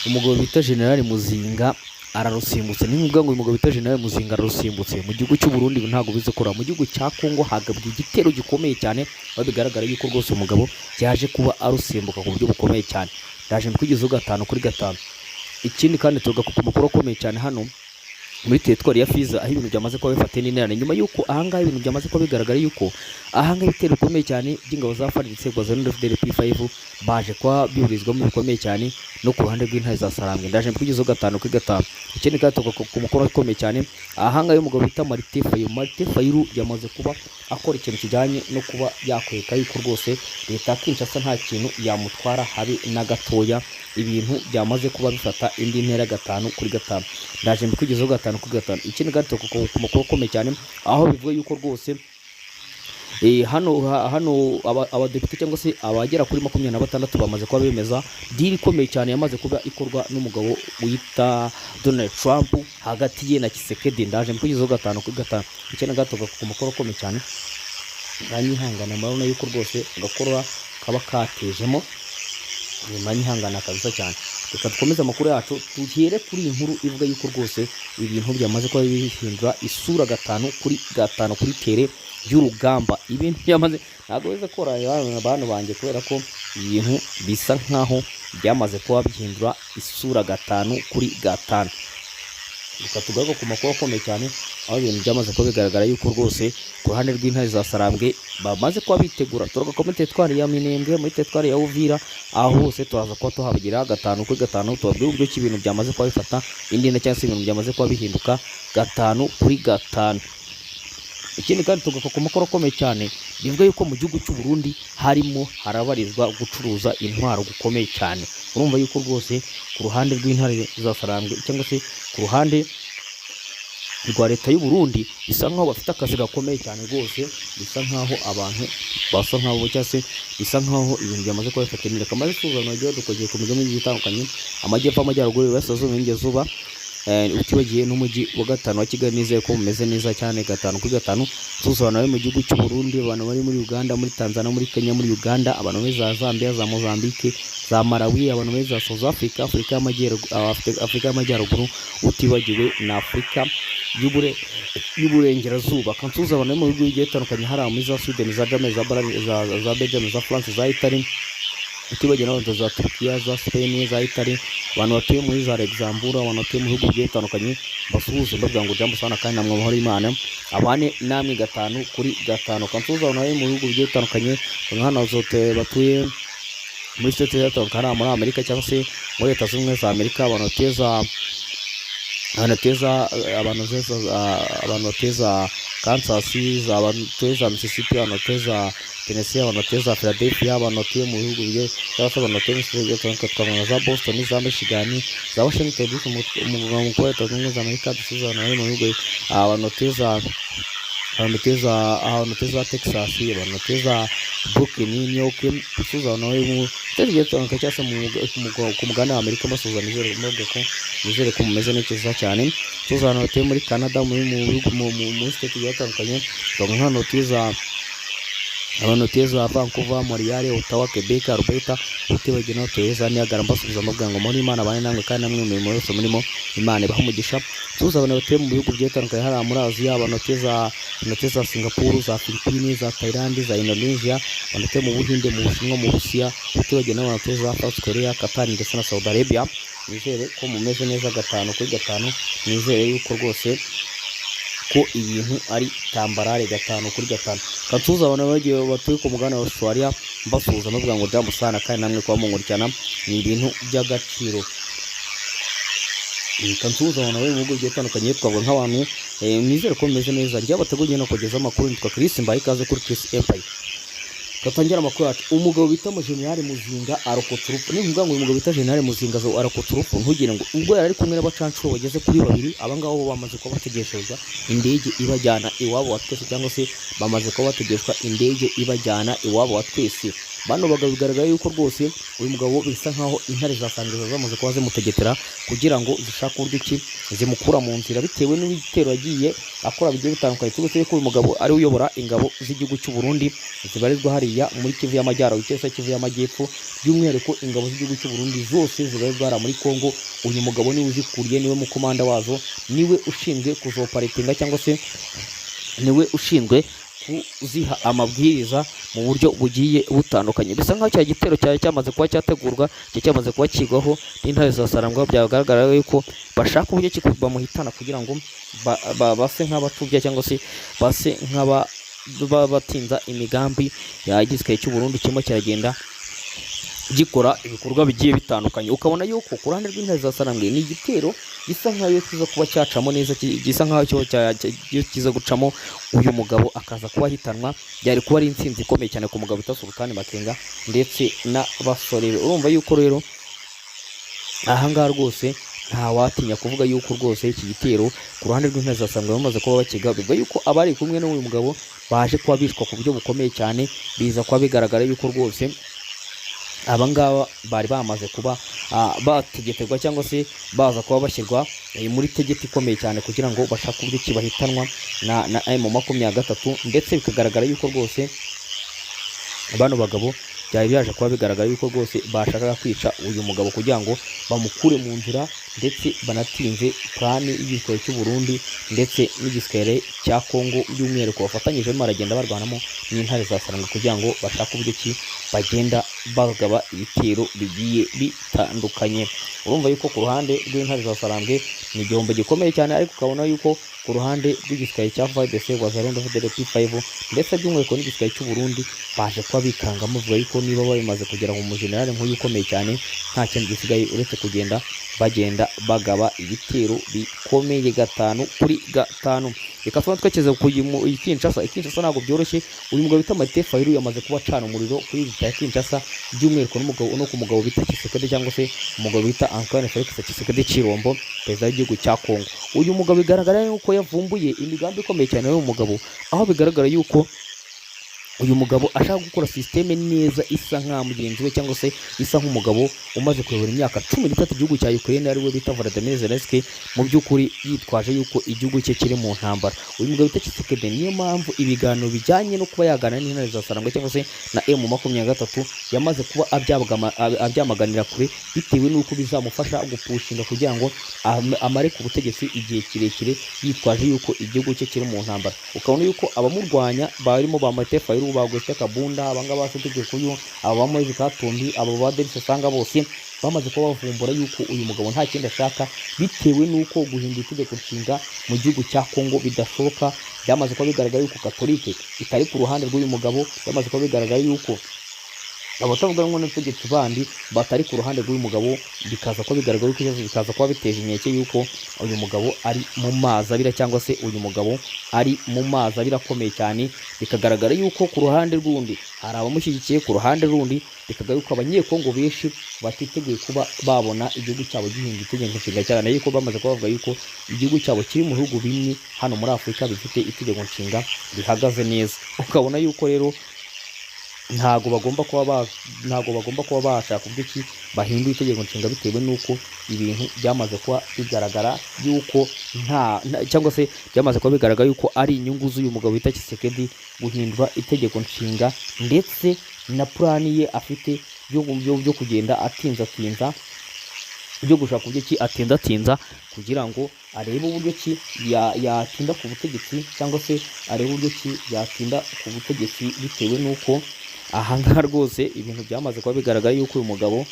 umugabo bita General Muzinga ararusimbutse. Ni ngombwa ngo umugabo bita General Muzinga ararusimbutse mu gihugu cy'u Burundi, ntabwo bizakora mu gihugu cya Kongo hagabwe igitero gikomeye cyane, aho bigaragara yuko rwose umugabo yaje kuba arusimbuka ku buryo bukomeye cyane. Ndaje mkugezeho 5-5. Ikindi kandi tuvuga ku makuru akomeye cyane hano muri teritwari ya Fiza, aho ibintu byamaze kuba bifate n'intera nyuma yuko ahangaha ibintu byamaze kuba bigaragara yuko ahangaha ibitero bikomeye cyane by'ingabo za FARDC rwa FDLR P5 baje kwa bihurizwamo bikomeye cyane no ku ruhande rw'intare za Sarambwe. Ndaje mkugezeho 5-5. Ikindi kandi tuvuga ku makuru akomeye cyane ahangaha y'umugabo bita Martin Fayulu yamaze kuba akora ikintu kijyanye no kuba yakweka yuko rwose leta Kinshasa nta kintu yamutwara habe na gatoya, ibintu byamaze kuba bifata indi ntera 5-5. Ndaje mbikugezeho 5-5. Ikindi gato ku makuru akomeye cyane aho bivuga yuko rwose hano abadepite cyangwa se abagera kuri 26 bamaze kuba bemeza deal ikomeye cyane yamaze kuba ikorwa n'umugabo wita Donald Trump hagati ye na Tshisekedi. Ndaje mbikugezeho 5-5. Ikindi gato ku makuru akomeye cyane banyihangana mabona yuko rwose gakora kaba katejemo banyihangana kabisa cyane. Reka dukomeze amakuru yacu tuhere kuri inkuru ivuga yuko rwose ibintu byamaze kuba bihindura isura 5-5 kuri tere y'urugamba. Ibintu byamaze ntabwo bize kora abantu banjye kubera ko ibintu bisa nkaho byamaze kuba bihindura isura 5-5. Reka tugaruke ku makuru akomeye cyane aho ibintu byamaze kuba bigaragara yuko rwose ku ruhande rw'intare za Sarambwe bamaze kuba bitegura. Turaga komite twari ya Minembwe muri tetwari ya Uvira, aho hose turaza kuba tuhabagira 5-5 tubabwira uburyo ki ibintu byamaze kuba bifata indi na cyangwa se ibintu byamaze kuba bihinduka 5-5. Ikindi kandi tugaruka ku makuru akomeye cyane bivuga yuko mu gihugu cy'u Burundi harimo harabarizwa gucuruza intwaro gukomeye cyane. Urumva yuko rwose ku ruhande rw'intare za Sarambwe cyangwa se ku ruhande rwa leta y'u Burundi bisa nkaho bafite akazi gakomeye cyane rwose, bisa nkaho abantu basa nkaho cyangwa se bisa nkaho ibintu byamaze kuba bifatanira kamaze suzano ryo dukogiye ku mijyi itandukanye, amajyepfo, amajyaruguru, iburasirazuba, n'ingerazuba, utibagiye n'umujyi wa 5 wa Kigali. Nizeye ko mumeze neza cyane 5-5. Tuzabana mu gihugu cy'u Burundi, abantu bari muri Uganda, muri Tanzania, muri Kenya, muri Uganda, abantu muri za Zambia, za Mozambique, za Malawi, abantu muri za South Africa, Afrika y'amajyaruguru, utibagiwe na Afrika y'uburengerazuba. Kantuza abantu mu bihugu bigiye bitandukanye hari muri za Sweden, za Germany, za Belgium, za France, za Italy, utibagiwe n'abantu za Turkiya, za Spain, za Italy, abantu batuye muri za Luxembourg, abantu batuye mu bihugu bigiye bitandukanye basuhuza bavuga ngo jambo sana kandi namwe amahoro y'Imana abane namwe 5-5. Kantuza abantu mu bihugu bigiye bitandukanye hano zote batuye muri state y'Atlanta muri Amerika cyangwa se muri Leta Zunze Ubumwe za Amerika, abantu bateza Kansas, abantu bateza Mississippi, abantu bateza Tennessee, abantu bateza Philadelphia, abantu batuye mu bihugu bigiye cyangwa se abantu batuye mu za Boston, za Michigan, za Washington DC, mu Leta Zunze Ubumwe za Amerika, dusuzana mu bihugu, abantu bateza Texas, abantu bateza Brooklyn, New York, dusuzana mu tegiye cyangwa se ku mugabane wa Amerika basuzana. Nizere ko mumeze neza cyane. Tuzana batuye muri Canada, muri state zitandukanye, hano tuza abantu teza Vancouver, Montreal, Ottawa, Quebec, Alberta, utibagiwe no teza Niagara. Mbasubiza mabwira ngo muri Imana bane namwe kandi namwe mu mirimo yose murimo Imana ibaha umugisha. Tuza abantu batuye mu bihugu byatandukanye hari muri Aziya, abantu teza Singapore, za Philippines, za Thailand, za Indonesia, abantu batuye mu Buhinde, mu Bushinwa, mu Burusiya, utibagiwe n'abantu teza South Korea, Qatar ndetse na Saudi Arabia. Nizere ko mumeze neza 5-5. Nizere yuko rwose ko ibintu ari tambarare 5-5. Kantuza abantu bagiye batuye ku mugabane wa Australia mbasuhuza bavuga ngo jambo sana kandi namwe kwa munkurikirana ni ibintu by'agaciro. Kantuza abantu bari mu bihugu bitandukanye twavuga nk'abantu nizere ko meze neza. Njya bateguye no kugeza amakuru, nitwa Chris Mbaye, ikaze kuri Chris Empire. Katangira amakuru yacu. Umugabo bita General Muzinga arokotse urupfu. Ni ngombwa ngo uyu mugabo bita General Muzinga arokotse urupfu, ntugire ngo ubwo yari kumwe n'abacancuro bageze kuri 2, abangabo bamaze kuba bategerezwa indege ibajyana iwabo wa twese, cyangwa se bamaze kuba bategeshwa indege ibajyana iwabo wa twese. bano bagabo bigaragara yuko rwose uyu mugabo bisa nkaho intare zasangiza zamaze kuba zimutegetera kugira ngo zishake uburyo ki zimukura mu nzira bitewe n'ibitero yagiye akora bigiye bitandukanye. Tubese ko uyu mugabo ari uyobora ingabo z'igihugu cy'u Burundi zibarizwa hariya muri Kivu y'Amajyaruguru cyangwa se Kivu y'Amajyepfo, by'umwihariko ingabo z'igihugu cy'u Burundi zose zibarizwa hariya muri Kongo. Uyu mugabo niwe uzikuriye, niwe mukomanda wazo, niwe ushinzwe kuzoparitinga cyangwa se niwe ushinzwe kuziha amabwiriza mu buryo bugiye butandukanye. Bisa nkaho cya gitero cyari cyamaze kuba cyategurwa, cyamaze kuba kigwaho n'intare za Sarambwe, byagaragara yuko bashaka uburyo ki bamuhitana kugira ngo base nk'abatubya cyangwa se base nk'abatinza imigambi ya gisirikare cy'u Burundi kirimo kiragenda gikora ibikorwa bigiye bitandukanye. Ukabona yuko ku ruhande rw'intare za Sarambwe ni igitero gisa nkaho kiza kuba cyacamo neza, gisa nkaho kiza gucamo uyu mugabo akaza kuba hitanwa, byari kuba ari intsinzi ikomeye cyane ku mugabo bita Sultani Makenga ndetse n'abasore. Urumva yuko rero ahangaha rwose nta watinya kuvuga yuko rwose iki gitero ku ruhande rw'intare za Sarambwe bamaze kuba bakiga, bivuga yuko abari kumwe n'uyu mugabo baje kuba bishwa ku buryo bukomeye cyane. Biza kuba bigaragara yuko rwose abangaba bari bamaze kuba bategeterwa cyangwa se baza kuba bashyirwa muri tegeko ikomeye cyane kugira ngo bashake uburyo kibahitanwa na M23, ndetse bikagaragara yuko rwose bano bagabo byari byaje kuba bigaragara yuko rwose bashakaga kwica uyu mugabo kugira ngo bamukure mu nzira, ndetse banatinze plani y'igisirikare cy'u Burundi ndetse n'igisirikare cya Kongo, by'umwihariko bafatanyije baragenda barwanamo n'intare za Sarambwe kugira ngo bashake uburyo ki bagenda bagaba ibitero bigiye bitandukanye. Urumva yuko ku ruhande rw'intare za Sarambwe ni igihombo gikomeye cyane, ariko ukabona yuko ku ruhande rw'igisirikare cya FARDC Wazalendo P5 ndetse by'umwihariko n'igisirikare cy'u Burundi baje kuba bikangamo, bavuga yuko niba bamaze kugera mu mujenerali nk'uyu ukomeye cyane nta kintu gisigaye uretse kugenda bagenda bagaba ibitero bikomeye 5 kuri 5. Reka tuba twekeze ku Kinshasa. Kinshasa ntabwo byoroshye. Uyu mugabo bita Martin Fayulu yamaze kuba cana umuriro kuri leta ya Kinshasa, by'umwihariko no ku mugabo bita Tshisekedi cyangwa se umugabo bita Antoine Felix Tshisekedi Chilombo, perezida w'igihugu cya Kongo. Uyu mugabo bigaragara yuko yavumbuye imigambi ikomeye cyane y'uyu mugabo, aho bigaragara yuko uyu mugabo ashaka gukora systeme neza isa nka mugenzi we cyangwa se isa nk'umugabo umaze kuyobora imyaka 13 igihugu cya Ukraine ari we bita Volodymyr Zelensky, mu by'ukuri yitwaje yuko igihugu cye kiri mu ntambara. Uyu mugabo bita Tshisekedi niyo mpamvu ibiganiro bijyanye no kuba yagana n'intare za Sarambwe cyangwa se na M23 yamaze kuba abyamaganira kure, bitewe n'uko bizamufasha gupushinga kugira ngo amare ku butegetsi igihe kirekire, yitwaje yuko igihugu cye kiri mu ntambara. Ukabona yuko abamurwanya barimo ba Martin Fayulu, bagwete Kabunda, abangaba bafite kuyu, abamo Katumbi, abo baderise sanga bose bamaze kuba bavumbura yuko uyu mugabo nta kindi ashaka, bitewe n'uko guhindura itegeko nshinga mu gihugu cya Kongo bidashoboka. Byamaze kuba bigaragara yuko Katolike itari ku ruhande rw'uyu mugabo, byamaze kuba bigaragara yuko abatavuga ngo n'ubutegetsi bandi batari ku ruhande rw'uyu mugabo, bikaza kuba bigaragara yuko bikaza kuba biteje inkeke yuko uyu mugabo ari mu mazi abira cyangwa se uyu mugabo ari mu mazi abira akomeye cyane. Bikagaragara yuko ku ruhande rw'undi hari abamushyigikiye, ku ruhande rw'undi bikagaragara yuko abanyekongo benshi batiteguye kuba babona igihugu cyabo gihinduye itegeko nshinga, cyane yuko bamaze kubavuga yuko igihugu cyabo kiri mu bihugu bimwe hano muri Afurika bifite itegeko nshinga bihagaze neza. Ukabona yuko rero ntago bagomba kuba bashaka uburyo ki bahindura itegeko nshinga, bitewe n'uko ibintu byamaze kuba bigaragara yuko cyangwa se byamaze kuba bigaragara yuko ari inyungu z'uyu mugabo bita Tshisekedi guhindura itegeko nshinga, ndetse na plani ye afite byo kugenda atinza byo gushaka uburyo ki atinda kugira ngo arebe uburyo ki yatinda ku butegetsi, cyangwa se arebe uburyo ki yatinda ku butegetsi, bitewe n'uko ahangaha rwose ibintu byamaze kuba bigaragara yuko uyu mugabo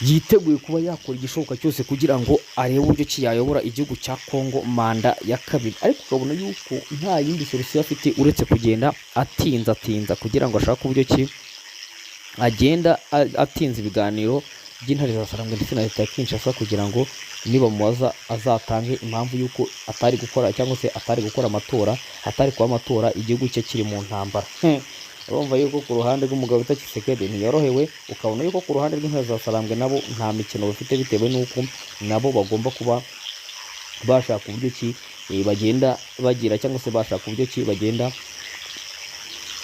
yiteguye kuba yakora igishoboka cyose kugira ngo arebe uburyo ki yayobora igihugu cya Kongo manda ya kabiri. Ariko ukabona yuko nta yindi solution afite uretse kugenda atinza kugira ngo ashake uburyo ki agenda atinza ibiganiro by'intare za Sarambwe ndetse na leta ya Kinshasa, kugira ngo niba mubaza azatange impamvu yuko atari gukora cyangwa se atari gukora amatora, atari kuba amatora igihugu cye kiri mu ntambara. Urumva yuko ku ruhande rw'umugabo bita Tshisekedi ntiyorohewe. Ukabona yuko ku ruhande rw'intare za Sarambwe nabo nta mikino bafite, bitewe n'uko nabo bagomba kuba bashaka uburyo ki bagenda bagira, cyangwa se bashaka uburyo ki bagenda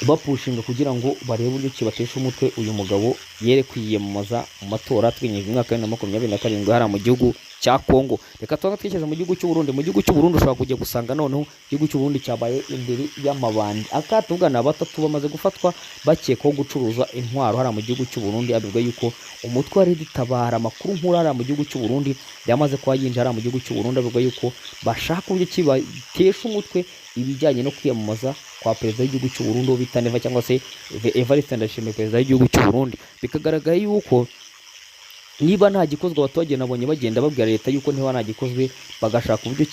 bapushinga kugira ngo barebe uburyo kibatesha umutwe uyu mugabo yere kwiyamamaza mu matora twinyije umwaka wa 2027 hara mu gihugu cya Kongo. Reka twakekeza mu gihugu cy'u Burundi. Mu gihugu cy'u Burundi ushobora kujya gusanga noneho igihugu cy'u Burundi cyabaye imbere y'amabandi. Akatugana batatu bamaze gufatwa bakekwaho gucuruza intwaro hara mu gihugu cy'u Burundi. Abivuga yuko umutwe wa Red Tabara amakuru nkura mu gihugu cy'u Burundi yamaze kwa yinjira mu gihugu cy'u Burundi. Abivuga yuko bashaka uburyo kibatesha umutwe ibijyanye no kwiyamamaza kwa perezida w'igihugu cy'u Burundi bita Neva cyangwa se Evariste Ndayishimiye perezida w'igihugu cy'u Burundi. Bikagaragara yuko niba nta gikozwe abaturage nabonye bagenda babwira leta yuko niba nta gikozwe bagashaka uburyo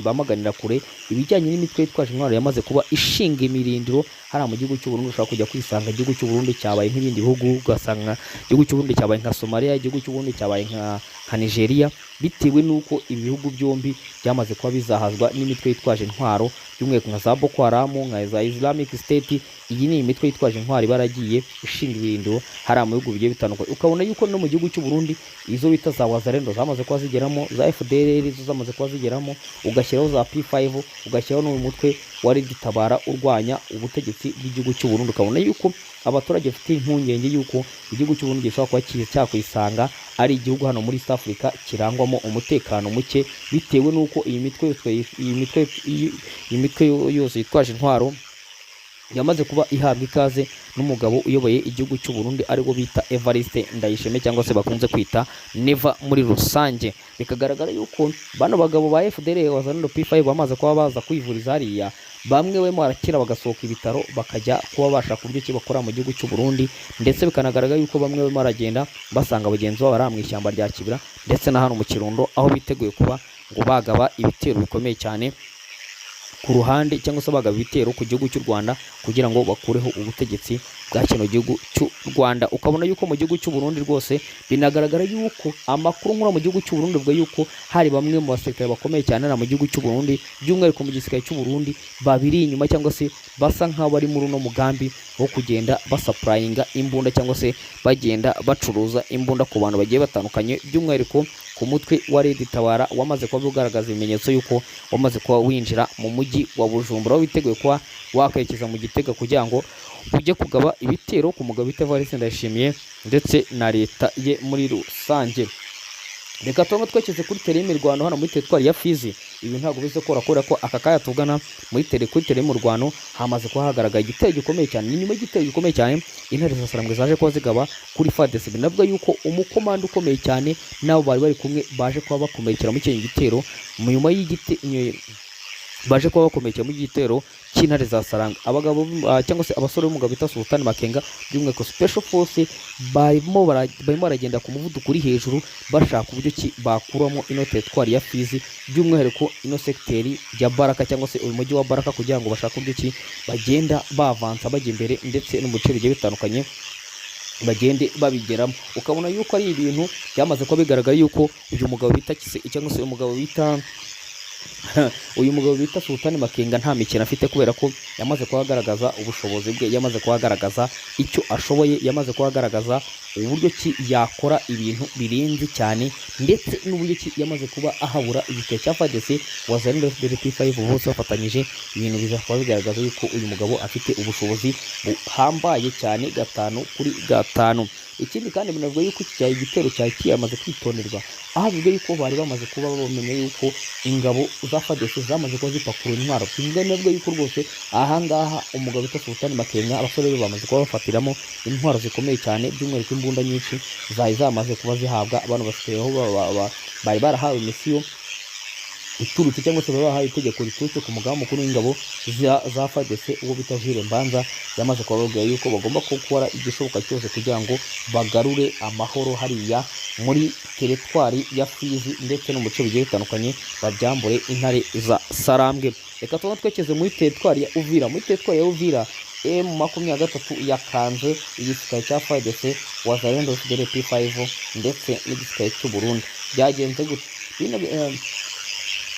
bamaganira kure ibijyanye n'imitwe yitwaje intwaro yamaze kuba ishinga imirindiro hara mu gihugu cy'u Burundi. Ushobora kujya kwisanga igihugu cy'u Burundi cyabaye nk'ibindi bihugu, ugasanga igihugu cy'u Burundi cyabaye nka Somalia, igihugu cy'u Burundi cyabaye nka Nigeria, bitewe nuko ibihugu byombi byamaze kuba bizahazwa n'imitwe yitwaje intwaro by'umwihariko nka za Boko Haram, nka za Islamic State. Iyi ni imitwe yitwaje intwaro baragiye ishinga ibirindiro hara mu bihugu bigiye bitandukanye. Ukabona yuko no mu gihugu cy'u Burundi izo bita za Wazalendo zamaze kuba zigeramo, za FDLR zo zamaze kuba zigeramo, ugashyiraho za P5, ugashyiraho n'uyu mutwe wa Red Tabara urwanya ubutegetsi bw'igihugu cy'u Burundi. Ukabona yuko abaturage bafite impungenge yuko igihugu cy'u Burundi gishobora kuba cyakwisanga ari igihugu hano muri East Africa kirangwamo umutekano muke, bitewe nuko iyi mitwe yose yitwaje intwaro yamaze kuba ihabwa ikaze n'umugabo uyoboye igihugu cy'u Burundi ariwo bita Evariste Ndayishimiye cyangwa se bakunze kwita Neva muri rusange. Bikagaragara yuko bano bagabo ba FDL wazanendo P5 bamaze kuba baza kwivuriza hariya, bamwe we marakira bagasohoka ibitaro bakajya kuba bashaka uburyo ki bakora mu gihugu cy'u Burundi, ndetse bikanagaragara yuko bamwe we maragenda basanga bagenzi babo bari mu ishyamba rya Kibira ndetse na hano mu Kirundo, aho biteguye kuba ngo bagaba ibitero bikomeye cyane ku ruhande cyangwa se bagaba ibitero ku gihugu cy'u Rwanda kugira ngo bakureho ubutegetsi bwa kino gihugu cy'u Rwanda. Ukabona yuko mu gihugu cy'u Burundi rwose binagaragara yuko amakuru nkura mu gihugu cy'u Burundi bwa yuko hari bamwe mu basirikare bakomeye cyane na mu gihugu cy'u Burundi by'umwihariko mu gisirikare cy'u Burundi babiri inyuma cyangwa se basa nkaho bari muri uno mugambi wo kugenda basupurayinga imbunda cyangwa se bagenda bacuruza imbunda ku bantu bagiye batandukanye, by'umwihariko ku mutwe wa Red Tabara wamaze kuba ugaragaza ibimenyetso yuko wamaze kuba winjira mu mujyi wa Bujumbura, witeguye kuba wakwerekeza mu Gitega kugira ngo ujye kugaba ibitero ku mugabo bita Evariste Ndayishimiye ndetse na leta ye muri rusange. Reka tuba twekeze kuri tere y'imirwano hano muri teritwari ya Fizi. Ibi ntabwo bize kubera ko aka kaya tugana muri tere y'umurwano hamaze kuba hagaragara igitero gikomeye cyane. Ni nyuma y'igitero gikomeye cyane intare za Sarambwe zaje kuba zigaba kuri FARDC. Binavuga yuko umukomando ukomeye cyane nabo bari kumwe baje kuba bakomerekera mu cyo gitero, nyuma baje kuba bakomerekera mu gitero cy'intare za Sarambwe. Abagabo cyangwa se abasore b'umugabo bita Sultan Makenga by'umwihariko Special Force barimo baragenda ku muvuduko uri hejuru bashaka uburyo ki bakuramo ino teritwari ya Fizi, by'umwihariko ino sekiteri ya Baraka cyangwa se uyu mujyi wa Baraka, kugira ngo bashaka uburyo ki bagenda bavansa bajya imbere ndetse no mu bice bigiye bitandukanye bagende babigeramo. Ukabona yuko ari ibintu byamaze kuba bigaragara yuko uyu mugabo bita cyangwa se uyu mugabo bita Sultan Makenga nta mikino afite, kubera ko yamaze kuhagaragaza ubushobozi bwe, yamaze kuhagaragaza icyo ashoboye, yamaze kuhagaragaza uburyo ki yakora ibintu birenze cyane, ndetse n'uburyo ki yamaze kuba ahabura igitero cya FARDC wazanira P5 bose bafatanyije. Ibintu bizakaba bigaragaza yuko uyu mugabo afite ubushobozi buhambaye cyane 5/5. Ikindi kandi binavuga yuko iki igitero cya kiyamaze kwitonderwa, aho bivuga yuko bari bamaze kuba bamenye yuko ingabo za FARDC zamaze kuba zipakura intwaro. Binavuga yuko rwose ahangaha umugabo bita Sultan Makenga abasore be bamaze kuba bafatiramo intwaro zikomeye cyane, by'umwihariko imbunda nyinshi zamaze kuba zihabwa abantu basigayeho bari barahawe misiyo iturutse cyangwa se bahaye itegeko riturutse ku mugaba mukuru w'ingabo za FARDC uwo bita Jules Mbanza. Yamaze kubabwira yuko bagomba gukora igishoboka cyose kugira ngo bagarure amahoro hariya muri teritwari ya Fizi ndetse no mu bice bigiye bitandukanye, babyambure intare za Sarambwe. Reka tuba twekeze muri teritwari ya Uvira. Muri teritwari ya Uvira M23 yakanze igisirikare cya FARDC wazalendo P5 ndetse n'igisirikare cy'u Burundi. Byagenze gute?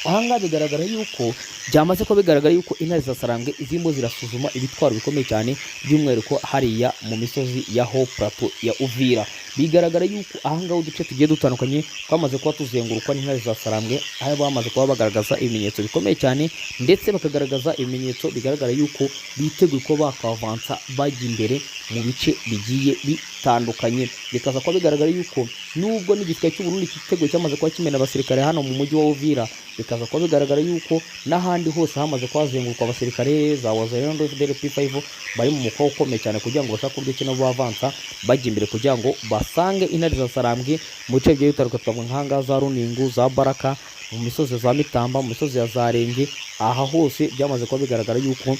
ahangaha bigaragara yuko byamaze ko bigaragara yuko intare za Sarambwe zirimo zirasuzuma ibitwaro bikomeye cyane by'umwihariko hariya mu misozi ya Haut Plateau ya Uvira. Bigaragara yuko ahangaha uduce tugiye dutandukanye twamaze kuba tuzengurukwa n'intare za Sarambwe, aho bamaze kuba bagaragaza ibimenyetso bikomeye cyane ndetse bakagaragaza ibimenyetso bigaragara yuko biteguye ko bakavansa bajya imbere mu bice bigiye bitandukanye. Bikaza kuba bigaragara yuko nubwo n'igisirikare cy'u Burundi cyiteguye cyamaze kuba kimena abasirikare hano mu mujyi wa Uvira, bikaza kuba bigaragara yuko n'ahandi hose hamaze kuhazengurukwa abasirikare za Wazalendo FDL P5 bari mu mukwa ukomeye cyane kugira ngo bashake uburyo kino bavansa bajya imbere kugira ngo basange intare za Sarambwe mu bice bigiye bitandukanye, twavuga nk'ahangaha za Runingu, za Baraka, mu misozi za Mitamba, mu misozi ya za Renge. Aha hose byamaze kuba bigaragara yuko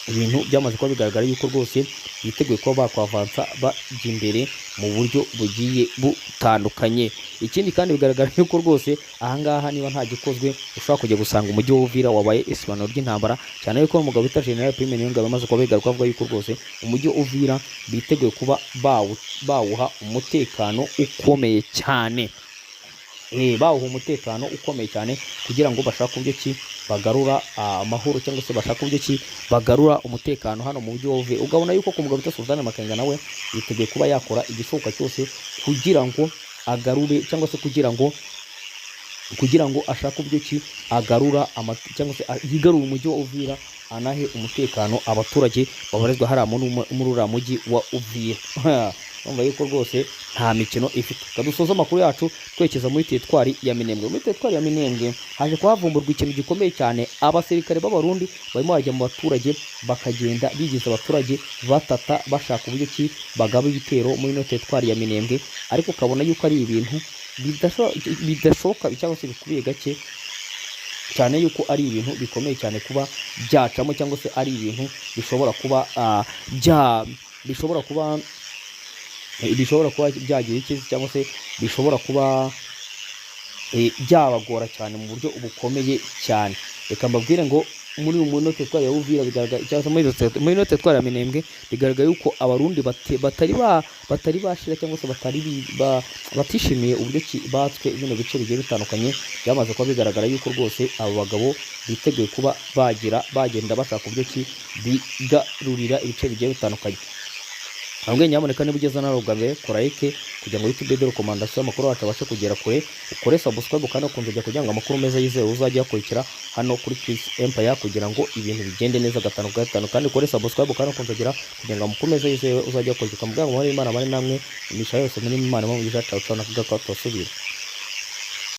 ibintu byamaze kuba bigaragara yuko rwose biteguye kuba bakwavansa bajya imbere mu buryo bugiye butandukanye. Ikindi kandi bigaragara yuko rwose ahangaha niba nta gikozwe ushobora kujya gusanga umujyi wa Uvira wabaye isibaniro ry'intambara, cyane yuko umugabo bita General Prime Niyongabo amaze kuba bigaruka avuga yuko rwose umujyi wa Uvira biteguye kuba bawuha umutekano ukomeye cyane. Bawuha umutekano ukomeye cyane kugira ngo bashaka uburyo ki bagarura amahoro cyangwa se bashaka uburyo ki bagarura umutekano hano mu mujyi wa Uvira. Ugabona yuko ku mugabo bita Sultan Makenga nawe yiteguye kuba yakora igishoboka cyose kugira ngo agarure cyangwa se kugira ngo ashaka uburyo ki agarura cyangwa se yigarura umujyi wa Uvira, anahe umutekano abaturage babarizwa hariya muri uriya mujyi wa Uvira. Urumva yuko rwose nta mikino ifite. Kadusoza amakuru yacu twerekeza muri teritwari ya Minembwe. Muri teritwari ya Minembwe haje kuhavumburwa ikintu gikomeye cyane. Abasirikare b'Abarundi barimo bajya mu baturage bakagenda bigiza abaturage batata bashaka uburyo ki bagaba ibitero muri no teritwari ya Minembwe, ariko ukabona yuko ari ibintu bidashoboka cyangwa se bikubiye gake cyane, yuko ari ibintu bikomeye cyane kuba byacamo cyangwa se ari ibintu bishobora kuba byagira ikizi cyangwa se bishobora kuba byabagora cyane mu buryo bukomeye cyane. Reka mbabwire ngo muri note twari ya Uvira bigaragara cyangwa muri note twari ya Minembwe bigaragara yuko Abarundi batari bashira cyangwa se batishimiye uburyo batswe bino bice bigiye bitandukanye. Byamaze kuba bigaragara yuko rwose abo bagabo biteguye kuba bagenda bashaka uburyo ki bigarurira ibice bigiye bitandukanye. Ahubwo nyamuneka niba ugeze nawe ubwa mbere kora like kugira ngo YouTube de recommandation amakuru yacu abashe kugera kure, ukore subscribe kandi ukunze kugira ngo amakuru meza yizewe uzajya akurikira hano kuri Chris Empire kugira ngo ibintu bigende neza gatanu kandi ukore subscribe kandi ukunze kugira ngo amakuru meza yizewe uzajya akurikira. Muganga wa Imana bari namwe imisha yose muri Imana mu bizaca ucana kugakwa twasubira.